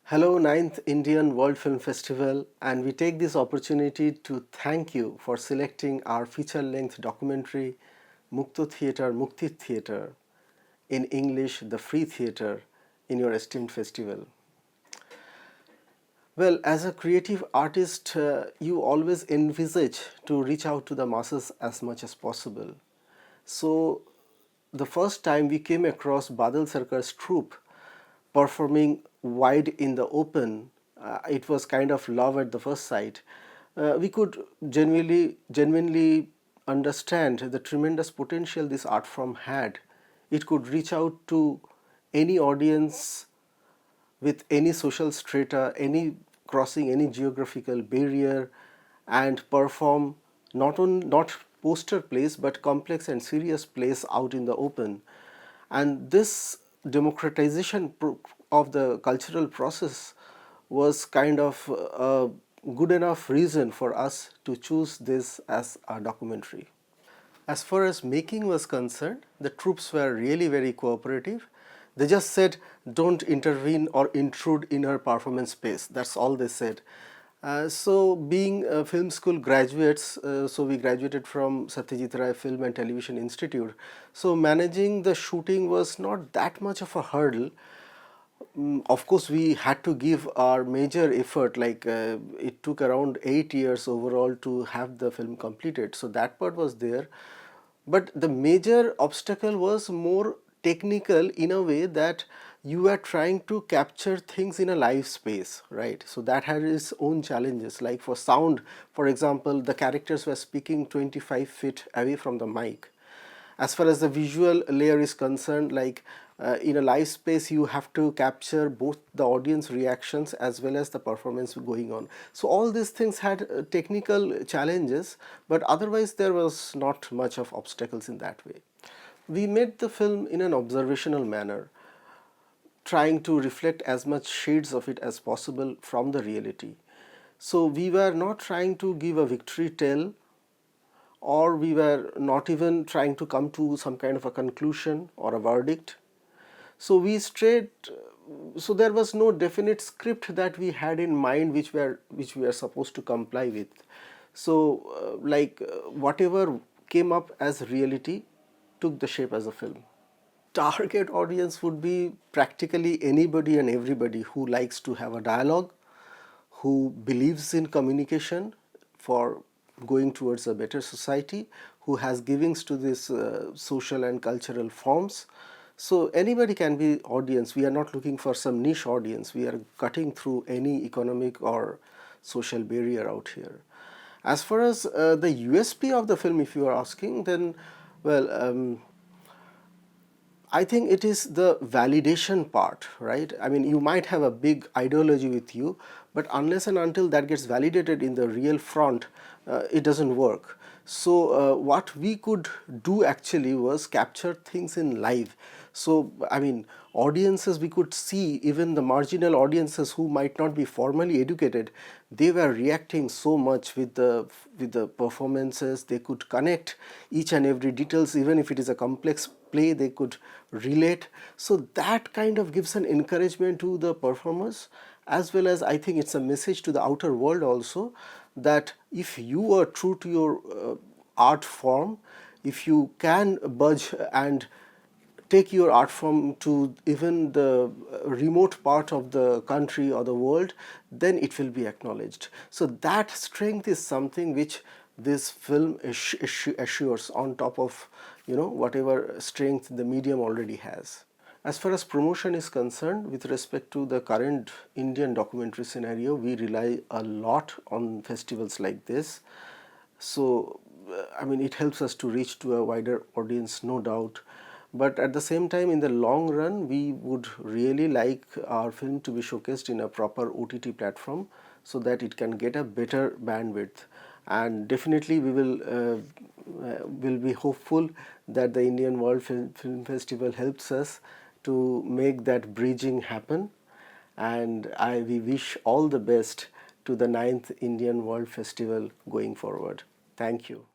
Hello, Ninth Indian World Film Festival, and we take this opportunity to thank you for selecting our feature-length documentary Mukto Theatre, Muktir Theatre, in English, the Free Theatre, in your esteemed festival. Well, as a creative artist, you always envisage to reach out to the masses as much as possible. So, the first time we came across Badal Sarkar's troupe performing wide in the open, it was kind of love at the first sight. We could genuinely understand the tremendous potential this art form had. It could reach out to any audience with any social strata, any crossing any geographical barrier, and perform not poster plays but complex and serious plays out in the open. And this democratization of the cultural process was kind of a good enough reason for us to choose this as a documentary. As far as making was concerned, the troops were really very cooperative. They just said, don't intervene or intrude in her performance space. That's all they said. So being film school graduates, so we graduated from Satyajit Ray Film and Television Institute. So managing the shooting was not that much of a hurdle. Of course, we had to give our major effort, like it took around 8 years overall to have the film completed. So that part was there. But the major obstacle was more technical in a way that you are trying to capture things in a live space, right? So that had its own challenges. Like for sound, for example, the characters were speaking 25 feet away from the mic. As far as the visual layer is concerned, like in a live space, you have to capture both the audience reactions as well as the performance going on. So all these things had technical challenges, but otherwise there was not much of obstacles in that way. We made the film in an observational manner, trying to reflect as much shades of it as possible from the reality. So we were not trying to give a victory tale, or we were not even trying to come to some kind of a conclusion or a verdict. So we straight, so there was no definite script that we had in mind which we are supposed to comply with. So whatever came up as reality took the shape as a film. Target audience would be practically anybody and everybody who likes to have a dialogue, who believes in communication for going towards a better society, who has givings to this social and cultural forms. So anybody can be audience. We are not looking for some niche audience. We are cutting through any economic or social barrier out here. As far as the USP of the film, if you are asking, then well, I think it is the validation part, right? I mean, you might have a big ideology with you, but unless and until that gets validated in the real front, it doesn't work. So what we could do actually was capture things in live. So I mean, audiences, we could see even the marginal audiences who might not be formally educated, they were reacting so much with the performances. They could connect each and every details, even if it is a complex play, they could relate. So that kind of gives an encouragement to the performers, as well as I think it's a message to the outer world also, that if you are true to your art form, if you can budge and take your art form to even the remote part of the country or the world, then it will be acknowledged. So that strength is something which this film assures on top of whatever strength the medium already has. As far as promotion is concerned, with respect to the current Indian documentary scenario, we rely a lot on festivals like this. So I mean, it helps us to reach to a wider audience, no doubt. But at the same time, in the long run, we would really like our film to be showcased in a proper OTT platform so that it can get a better bandwidth. And definitely we will be hopeful that the Indian World Film Festival helps us to make that bridging happen. And we wish all the best to the 9th Indian World Festival going forward. Thank you.